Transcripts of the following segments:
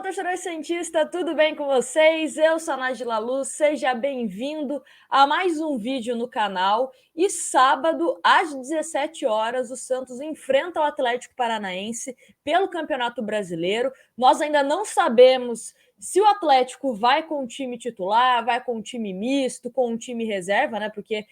torcedor santista, tudo bem com vocês? Eu sou a Nájila Luz, seja bem-vindo a mais um vídeo no canal. E sábado, às 17 horas, o Santos enfrenta o Atlético Paranaense pelo Campeonato Brasileiro. Nós ainda não sabemos se o Atlético vai com o time titular, vai com o time misto, com o time reserva, né? Porque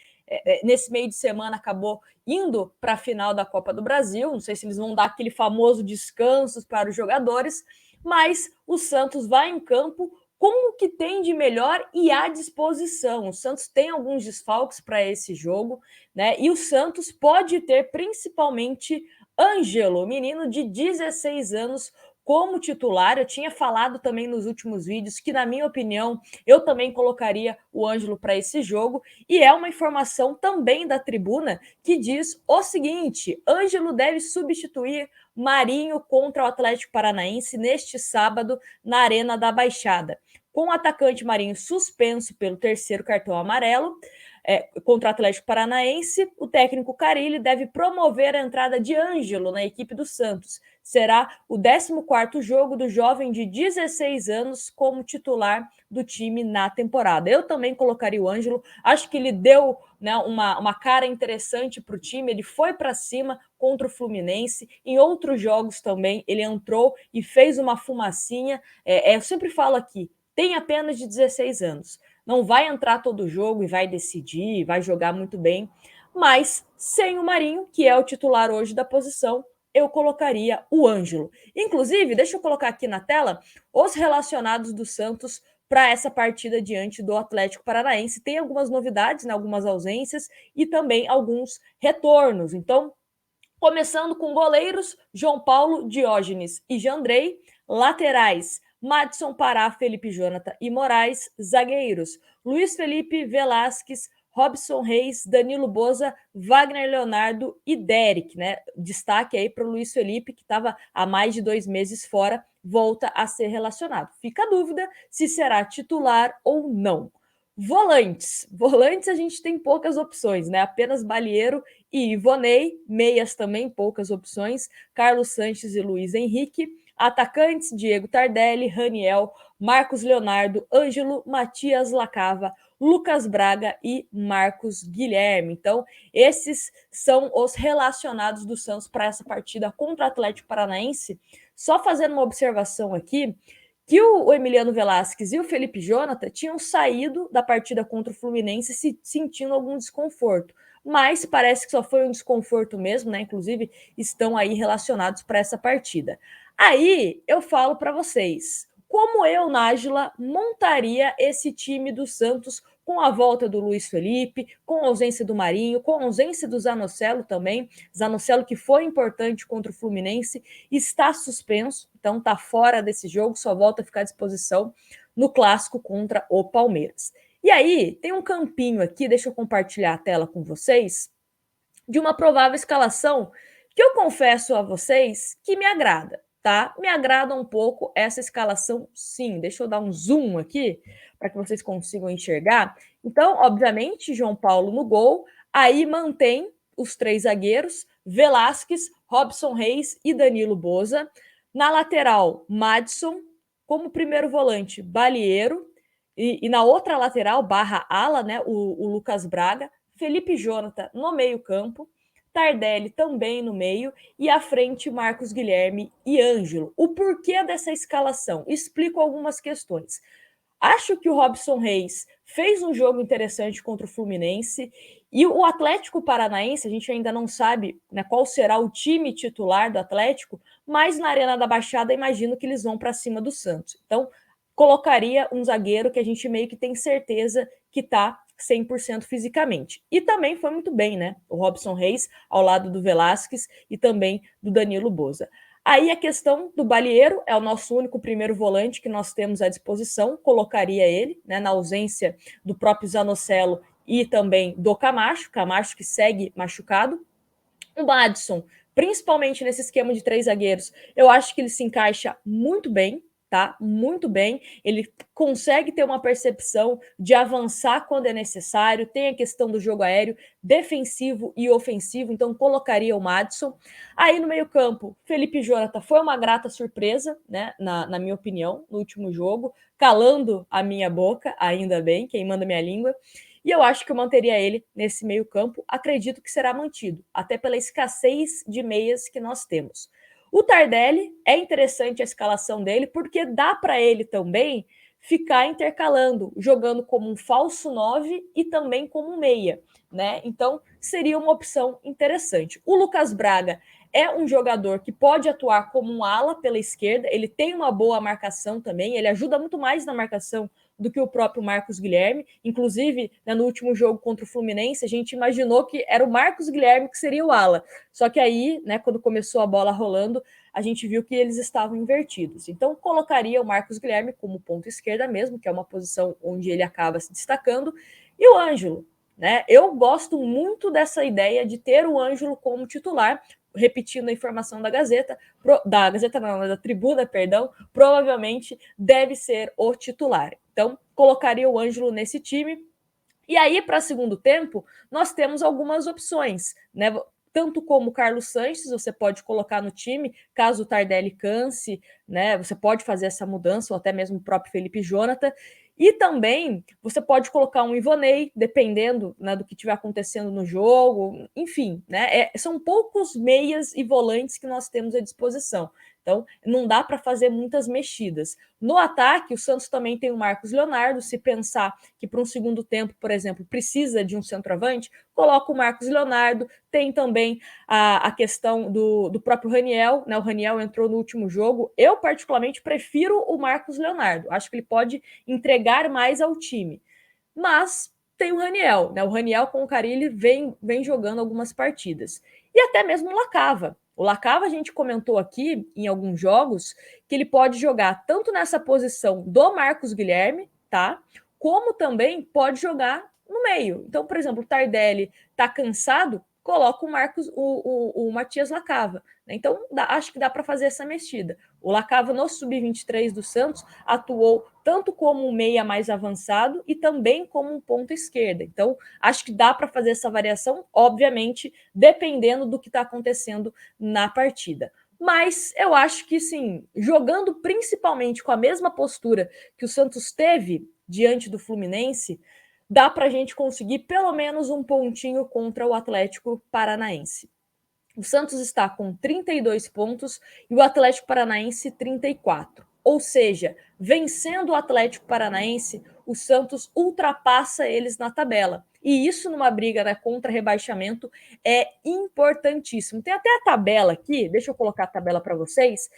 nesse meio de semana acabou indo para a final da Copa do Brasil. Não sei se eles vão dar aquele famoso descanso para os jogadores, mas o Santos vai em campo com o que tem de melhor e à disposição. O Santos tem alguns desfalques para esse jogo, né? E o Santos pode ter principalmente Ângelo, menino de 16 anos, como titular. Eu tinha falado também nos últimos vídeos que, na minha opinião, eu também colocaria o Ângelo para esse jogo. E é uma informação também da tribuna que diz o seguinte: Ângelo deve substituir Marinho contra o Atlético Paranaense neste sábado na Arena da Baixada. Com o atacante Marinho suspenso pelo terceiro cartão amarelo contra o Atlético Paranaense, o técnico Carille deve promover a entrada de Ângelo na equipe do Santos. Será o 14º jogo do jovem de 16 anos como titular do time na temporada. Eu também colocaria o Ângelo, acho que ele deu, né, uma cara interessante para o time, ele foi para cima contra o Fluminense, em outros jogos também ele entrou e fez uma fumacinha. Eu sempre falo aqui, tem apenas de 16 anos, não vai entrar todo jogo e vai decidir, vai jogar muito bem, mas sem o Marinho, que é o titular hoje da posição, eu colocaria o Ângelo. Inclusive, deixa eu colocar aqui na tela os relacionados do Santos para essa partida diante do Atlético Paranaense. Tem algumas novidades, né, algumas ausências e também alguns retornos. Então, começando com goleiros, João Paulo, Diógenes e Jandrei. Laterais, Madison, Pará, Felipe Jonathan e Moraes. Zagueiros, Luiz Felipe, Velasquez, Robson Reis, Danilo Boza, Wagner Leonardo e Derek, né? Destaque aí para o Luiz Felipe, que estava há mais de 2 meses fora, volta a ser relacionado. Fica a dúvida se será titular ou não. Volantes a gente tem poucas opções, né? Apenas Balieiro e Ivonei, meias também poucas opções, Carlos Sanches e Luiz Henrique. Atacantes, Diego Tardelli, Raniel, Marcos Leonardo, Ângelo, Matias Lacava, Lucas Braga e Marcos Guilherme. Então, esses são os relacionados do Santos para essa partida contra o Atlético Paranaense. Só fazendo uma observação aqui, que o Emiliano Velasquez e o Felipe Jonathan tinham saído da partida contra o Fluminense sentindo algum desconforto, mas parece que só foi um desconforto mesmo, né? Inclusive, estão aí relacionados para essa partida. Aí eu falo para vocês, como eu, Nájila, montaria esse time do Santos com a volta do Luiz Felipe, com a ausência do Marinho, com a ausência do Zanocelo também. Zanocelo, que foi importante contra o Fluminense, está suspenso, então está fora desse jogo, só volta a ficar à disposição no clássico contra o Palmeiras. E aí, tem um campinho aqui, deixa eu compartilhar a tela com vocês, de uma provável escalação que eu confesso a vocês que me agrada, tá? Me agrada um pouco essa escalação, sim. Deixa eu dar um zoom aqui para que vocês consigam enxergar. Então, obviamente, João Paulo no gol, aí mantém os 3 zagueiros, Velasquez, Robson Reis e Danilo Boza. Na lateral, Madison, como primeiro volante, Balieiro, e na outra lateral, barra ala, né, o Lucas Braga, Felipe Jonathan no meio-campo, Tardelli também no meio e à frente Marcos Guilherme e Ângelo. O porquê dessa escalação? Explico algumas questões. Acho que o Robson Reis fez um jogo interessante contra o Fluminense e o Atlético Paranaense, a gente ainda não sabe, né, qual será o time titular do Atlético, mas na Arena da Baixada imagino que eles vão para cima do Santos. Então, colocaria um zagueiro que a gente meio que tem certeza que está 100% fisicamente. E também foi muito bem, né? O Robson Reis ao lado do Velasquez e também do Danilo Boza. Aí a questão do Balieiro é o nosso único primeiro volante que nós temos à disposição, colocaria ele, né, na ausência do próprio Zanocelo e também do Camacho que segue machucado. O Madison, principalmente nesse esquema de 3 zagueiros, eu acho que ele se encaixa muito bem, tá? Muito bem. Ele consegue ter uma percepção de avançar quando é necessário, tem a questão do jogo aéreo, defensivo e ofensivo, então colocaria o Maddison. Aí no meio-campo, Felipe Jonathan foi uma grata surpresa, né? Na minha opinião, no último jogo, calando a minha boca, ainda bem, queimando a minha língua. E eu acho que eu manteria ele nesse meio-campo. Acredito que será mantido, até pela escassez de meias que nós temos. O Tardelli, é interessante a escalação dele, porque dá para ele também ficar intercalando, jogando como um falso 9 e também como meia, né? Então, seria uma opção interessante. O Lucas Braga é um jogador que pode atuar como um ala pela esquerda, ele tem uma boa marcação também, ele ajuda muito mais na marcação do que o próprio Marcos Guilherme. Inclusive, né, no último jogo contra o Fluminense, a gente imaginou que era o Marcos Guilherme que seria o ala. Só que aí, né, quando começou a bola rolando, a gente viu que eles estavam invertidos. Então, colocaria o Marcos Guilherme como ponta esquerda mesmo, que é uma posição onde ele acaba se destacando, e o Ângelo. Né? Eu gosto muito dessa ideia de ter o Ângelo como titular, repetindo a informação da Gazeta, da Tribuna, perdão, provavelmente deve ser o titular. Então, colocaria o Ângelo nesse time. E aí, para segundo tempo, nós temos algumas opções, né? Tanto como o Carlos Sanches, você pode colocar no time, caso o Tardelli canse, né? Você pode fazer essa mudança, ou até mesmo o próprio Felipe Jonathan. E também você pode colocar um Ivonei, dependendo, né, do que estiver acontecendo no jogo. Enfim, né? São poucos meias e volantes que nós temos à disposição. Então, não dá para fazer muitas mexidas. No ataque, o Santos também tem o Marcos Leonardo. Se pensar que para um segundo tempo, por exemplo, precisa de um centroavante, coloca o Marcos Leonardo. Tem também a questão do próprio Raniel, né? O Raniel entrou no último jogo. Eu, particularmente, prefiro o Marcos Leonardo. Acho que ele pode entregar mais ao time. Mas tem o Raniel, né? O Raniel com o Carille vem jogando algumas partidas. E até mesmo o Lacava. O Lacava, a gente comentou aqui em alguns jogos que ele pode jogar tanto nessa posição do Marcos Guilherme, tá? Como também pode jogar no meio. Então, por exemplo, o Tardelli tá cansado, coloca o Marcos, o Matias Lacava. Então, acho que dá para fazer essa mexida. O Lacava no sub-23 do Santos atuou tanto como um meia mais avançado e também como um ponto esquerda. Então, acho que dá para fazer essa variação, obviamente, dependendo do que está acontecendo na partida. Mas eu acho que, sim, jogando principalmente com a mesma postura que o Santos teve diante do Fluminense, dá para a gente conseguir pelo menos um pontinho contra o Atlético Paranaense. O Santos está com 32 pontos e o Atlético Paranaense 34. Ou seja, vencendo o Atlético Paranaense, o Santos ultrapassa eles na tabela. E isso numa briga, né, contra rebaixamento é importantíssimo. Tem até a tabela aqui, deixa eu colocar a tabela para vocês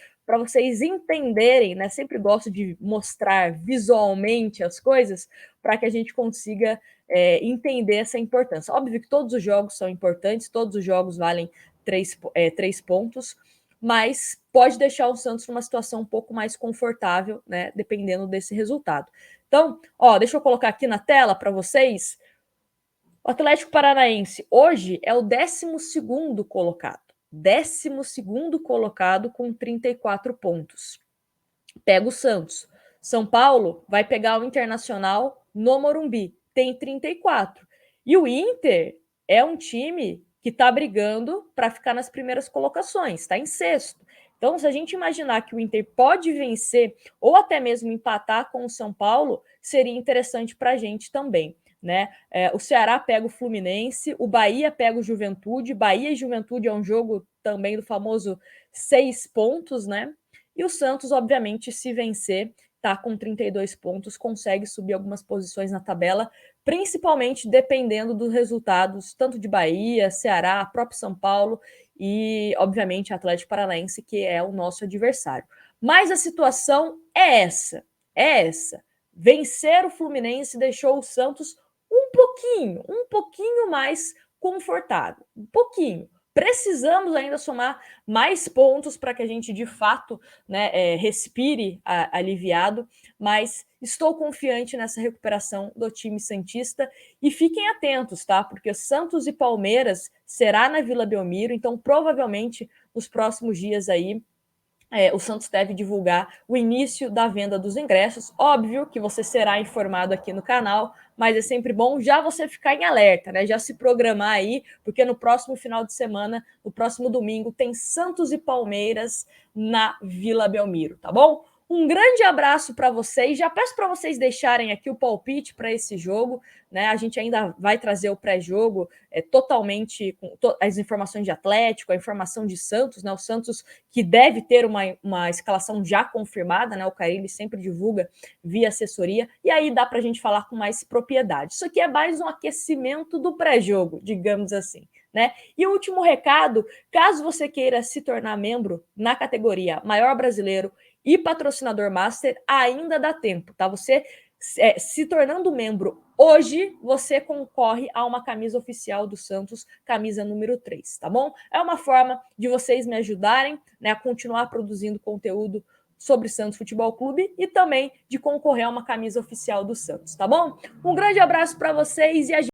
entenderem, né? Sempre gosto de mostrar visualmente as coisas para que a gente consiga entender essa importância. Óbvio que todos os jogos são importantes, todos os jogos valem 3 pontos, mas pode deixar o Santos numa situação um pouco mais confortável, né, dependendo desse resultado. Então, deixa eu colocar aqui na tela para vocês. O Atlético Paranaense hoje é o 12º colocado. 12º colocado com 34 pontos. Pega o Santos. São Paulo vai pegar o Internacional no Morumbi. Tem 34. E o Inter é um time que está brigando para ficar nas primeiras colocações. Está em sexto. Então, se a gente imaginar que o Inter pode vencer ou até mesmo empatar com o São Paulo, seria interessante para a gente também. Né? O Ceará pega o Fluminense, o Bahia pega o Juventude. Bahia e Juventude é um jogo também do famoso 6 pontos, né? E o Santos, obviamente, se vencer, tá com 32 pontos, consegue subir algumas posições na tabela, principalmente dependendo dos resultados, tanto de Bahia, Ceará, próprio São Paulo e, obviamente, Atlético Paranaense, que é o nosso adversário. Mas a situação é essa. Vencer o Fluminense deixou o Santos um pouquinho mais confortável. Um pouquinho. Precisamos ainda somar mais pontos para que a gente, de fato, né, respire aliviado, mas estou confiante nessa recuperação do time santista e fiquem atentos, tá? Porque Santos e Palmeiras será na Vila Belmiro, então provavelmente nos próximos dias aí o Santos deve divulgar o início da venda dos ingressos. Óbvio que você será informado aqui no canal, mas é sempre bom já você ficar em alerta, né? Já se programar aí, porque no próximo final de semana, no próximo domingo, tem Santos e Palmeiras na Vila Belmiro, tá bom? Um grande abraço para vocês. Já peço para vocês deixarem aqui o palpite para esse jogo, né? A gente ainda vai trazer o pré-jogo totalmente com as informações de Atlético, a informação de Santos, né? O Santos que deve ter uma escalação já confirmada, né? O Carille sempre divulga via assessoria, e aí dá para a gente falar com mais propriedade. Isso aqui é mais um aquecimento do pré-jogo, digamos assim. Né? E o último recado, caso você queira se tornar membro na categoria Maior Brasileiro e Patrocinador Master, ainda dá tempo, tá? Você se tornando membro hoje, você concorre a uma camisa oficial do Santos, camisa número 3, tá bom? É uma forma de vocês me ajudarem, né, a continuar produzindo conteúdo sobre Santos Futebol Clube e também de concorrer a uma camisa oficial do Santos, tá bom? Um grande abraço para vocês e a gente